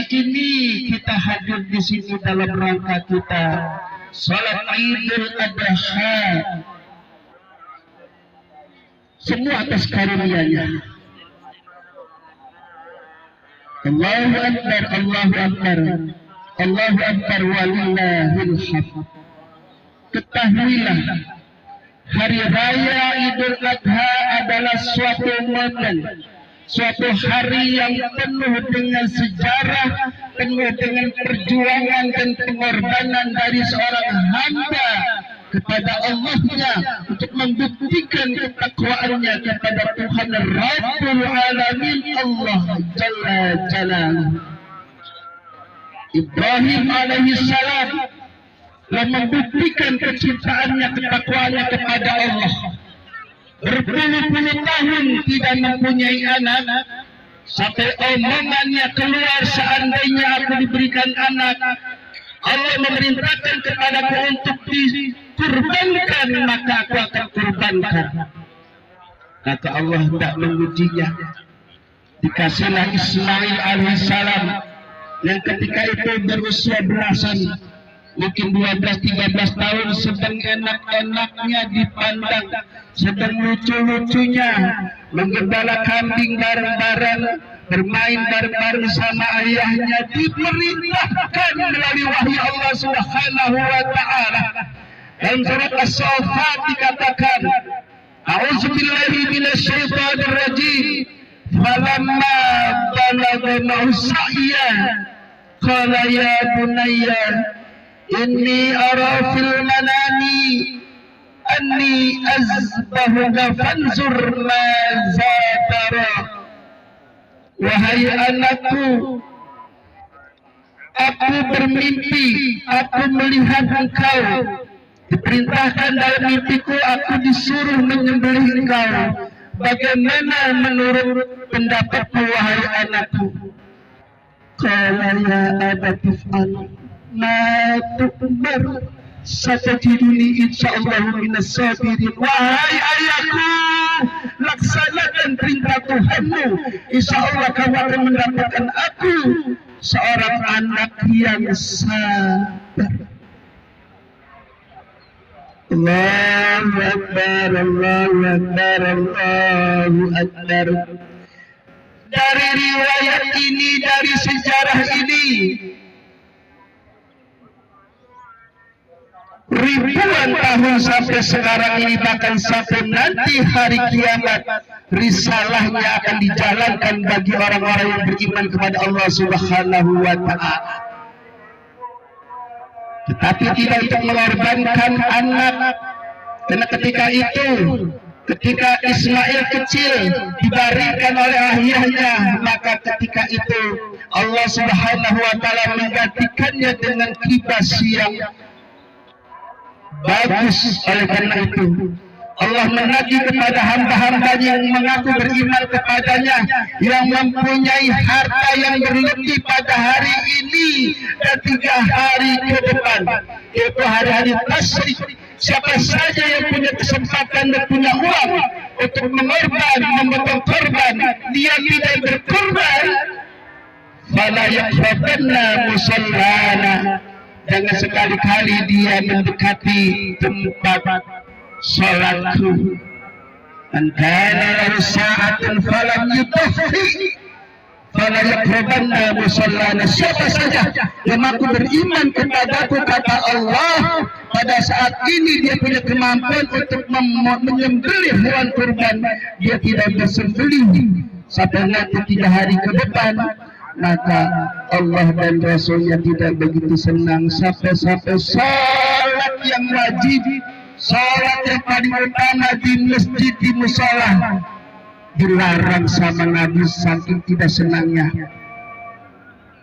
ini kita hadir di sini dalam rangka kita salat Idul Adha. Semua atas karunia-Nya. Allahu Akbar, Allahu Akbar, Allahu Akbar walillahil hamd. Ketahuilah, hari raya Idul Adha adalah suatu momen, suatu hari yang penuh dengan sejarah, penuh dengan perjuangan dan pengorbanan dari seorang hamba kepada Allahnya untuk membuktikan ketakwaannya kepada Tuhan Rabbul Alamin Allah Jalla Jalaluhu. Ibrahim alaihissalam telah membuktikan kecintaannya, ketakwaannya kepada Allah. Berpuluh-puluh tahun tidak mempunyai anak, sampai omongannya keluar, seandainya aku diberikan anak, Allah memerintahkan kepadaku untuk dikurbankan, maka aku akan kurbankan. Maka Allah tidak mengujinya. Dikasihlah Ismail alaihissalam yang ketika itu berusia belasan, mungkin 12-13 tahun, sedang enak-enaknya dipandang, sedang lucu-lucunya menggembala kambing bareng-bareng, bermain bareng-bareng sama ayahnya, diperintahkan melalui wahyu Allah Subhanahu wa taala. Dalam surat As-Saffat dikatakan, A'udzubillahi minasyaitonir rajim. Falamma balagha ma'saya qala ya bunayya inni ara fil manami anni azbahuka fanzur maza tara. Wahai anakku, aku bermimpi, aku melihat engkau. Diperintahkan dalam mimpiku, aku disuruh menyembelih engkau. Bagaimana menurut pendapatmu wahai anakku? Qala ya abati fa'al ma tu'mar satajiduni insyaallah minas sabirin. Wahai ayahku, laksanakan perintah Tuhanmu, insyaallah kamu akan mendapatkan aku seorang anak yang sabar. Allahu Akbar, Allahu Akbar, Allahu Akbar. Dari riwayat ini, dari sejarah ini, ribuan tahun sampai sekarang ini, bahkan sampai nanti hari kiamat, risalahnya akan dijalankan bagi orang-orang yang beriman kepada Allah Subhanahu wa ta'ala. Tetapi tidak untuk mengorbankan anak, karena ketika itu, ketika Ismail kecil dibaringkan oleh ayahnya, maka ketika itu Allah Subhanahu wa ta'ala menggantikannya dengan kibas yang bagus. Oleh karena itu Allah menagih kepada hamba-hambanya yang mengaku beriman kepadanya, yang mempunyai harta yang berlebih pada hari ini dan 3 hari ke depan, yaitu hari-hari tasyrik. Siapa saja yang punya kesempatan dan punya uang untuk mengorban, memotong korban, dia tidak berkorban, fala yaqrabanna musallana, jangan sekali-kali dia mendekati tempat salatku. Man kana lahu sa'atan falam yutahhi fala yaqrabanna musallana. Siapa saja yang aku beriman kepadaku, kata Allah, pada saat ini dia punya kemampuan untuk menyembelih hewan kurban, dia tidak bersembelih sampai nanti 3 hari ke depan, maka Allah dan Rasulnya tidak begitu senang. Sampai-sampai salat yang wajib, salat yang paling utama di masjid, di musola, dilarang sama Nabi saking tidak senangnya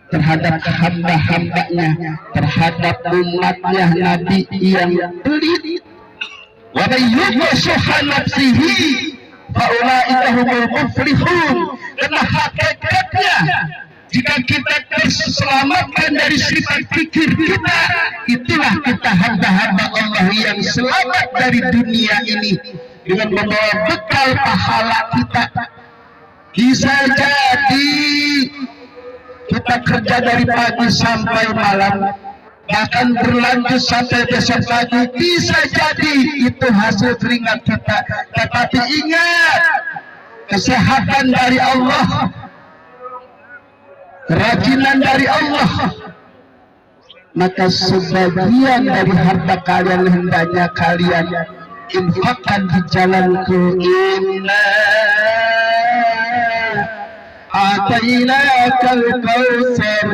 terhadap hamba-hambanya, terhadap umatnya Nabi yang pelit. Wa may yuqshuha nafsihi fa ulaika humul muflihun. Karena hakikatnya, jika kita terselamatkan dari sifat pikir kita, itulah kita hamba-hamba Allah yang selamat dari dunia ini dengan membawa bekal pahala kita. Bisa jadi kita kerja dari pagi sampai malam, bahkan berlanjut sampai besok pagi, bisa jadi itu hasil keringat kita. Tetapi ingat, kesehatan dari Allah, kerajinan dari Allah, maka sebagian dari harta kalian hendaknya kalian infakkan di jalanku. Inna atainakal kautsar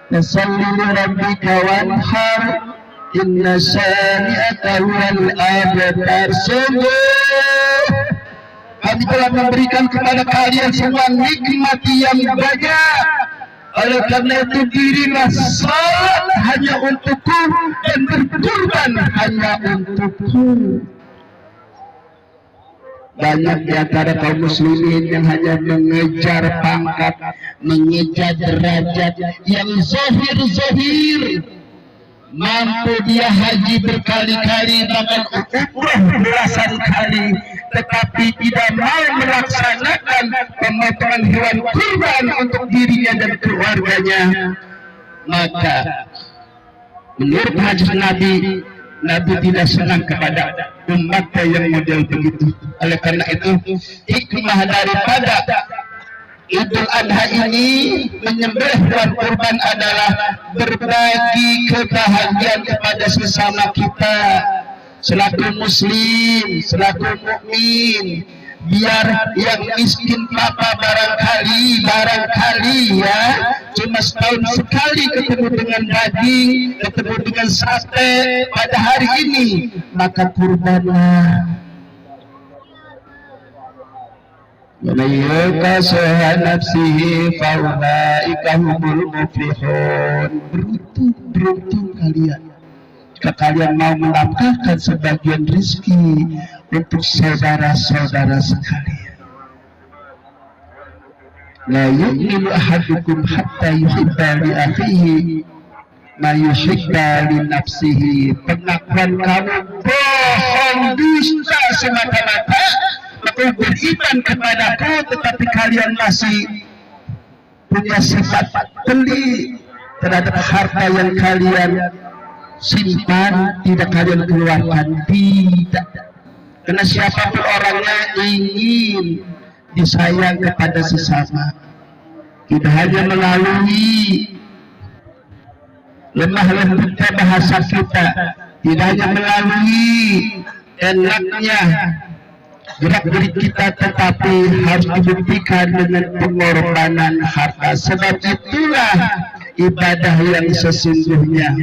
fasalli li rabbika wanhar inna syani'aka huwal abtar. Sungguh kami telah memberikan kepada kalian semua nikmat yang banyak. Oleh karena itu dirilah salat hanya untukku dan berkurban hanya untukku. Banyak di antara kaum muslimin yang hanya mengejar pangkat, mengejar derajat yang zahir-zahir. Mampu dia haji berkali-kali, bahkan umrah belasan kali, tetapi tidak mau melaksanakan pemotongan hewan kurban untuk dirinya dan keluarganya. Maka menurut hadis Nabi, Nabi tidak senang kepada umatnya yang model begitu. Oleh karena itu, hikmah daripada Idul Adha ini menyembelih hewan kurban adalah berbagi kebahagiaan kepada sesama kita selaku muslim, selaku mukmin. Biar yang miskin papa barangkali ya cuma setahun sekali ketemu dengan daging, ketemu dengan sate pada hari ini, maka kurbanlah. وَمَنْ يُوقَ شُحَّ نَفْسِهِ فَأُولَئِكَ هُمُ الْمُفْلِحُونَ. Beruntung kalian jika kalian mau menafkahkan sebagian rezeki untuk saudara-saudara sekalian. La yu'minu ahadukum hatta yuhibba li akhihi ma yuhibba li nafsihi. Pengakuan kamu bohong, dusta semata-mata. Aku beriman kepadaku, tetapi kalian masih punya sifat beli terhadap harta yang kalian simpan, tidak kalian keluarkan. Tidak, karena siapapun orangnya ingin disayang kepada sesama, tidak hanya melalui lemah lembutnya bahasa kita, tidak hanya melalui enaknya gerak-gerik kita, tetapi harus dibuktikan dengan pengorbanan harta. Sebab itulah ibadah yang sesungguhnya.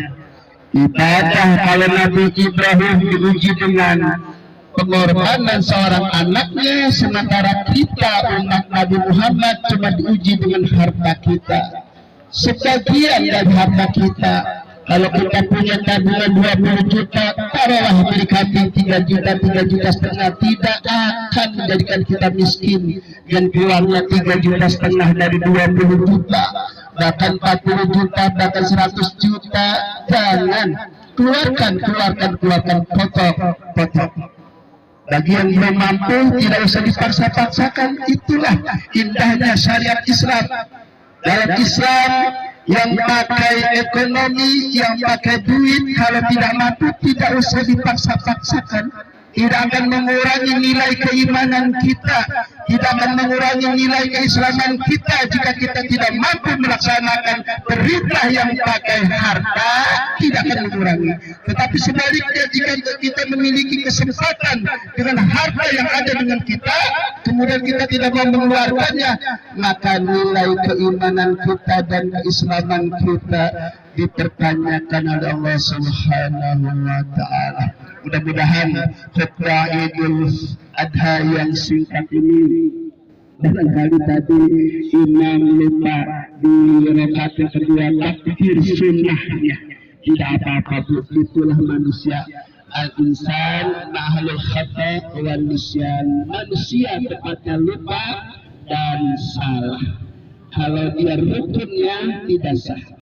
Ibadah kalau Nabi Ibrahim diuji dengan pengorbanan seorang anaknya, sementara kita umat Nabi Muhammad cuma diuji dengan harta kita. Sebagian dari harta kita, kalau kita punya tabungan 20 juta, taruhlah berkati 3 juta setengah, tidak akan menjadikan kita miskin. Dan keluarnya 3 juta setengah dari 20 juta, bahkan 40 juta, bahkan 100 juta, jangan keluarkan, potong. Bagi yang belum mampu, tidak usah dipaksa-paksakan. Itulah indahnya syariat Islam. Dalam Islam, yang pakai ekonomi, yang pakai duit, kalau tidak mampu tidak usah dipaksa-paksakan. Tidak akan mengurangi nilai keimanan kita, tidak akan mengurangi nilai keislaman kita jika kita tidak mampu melaksanakan perintah yang pakai harta, tidak akan mengurangi. Tetapi sebaliknya, jika kita memiliki kesempatan dengan harta yang ada dengan kita, kemudian kita tidak mau mengeluarkannya, maka nilai keimanan kita dan keislaman kita dipertanyakan oleh Allah Subhanahu wa Ta'ala. Mudah-mudahan khutbah Idul Adha yang singkat ini, barangkali tadi imam lupa di rakaat kedua takbir sunnahnya. Tidak apa-apa, itulah manusia. Al-insan ma'halul khata' wal nisyan. Manusia tepatnya lupa dan salah. Kalau dia rukunnya tidak sah.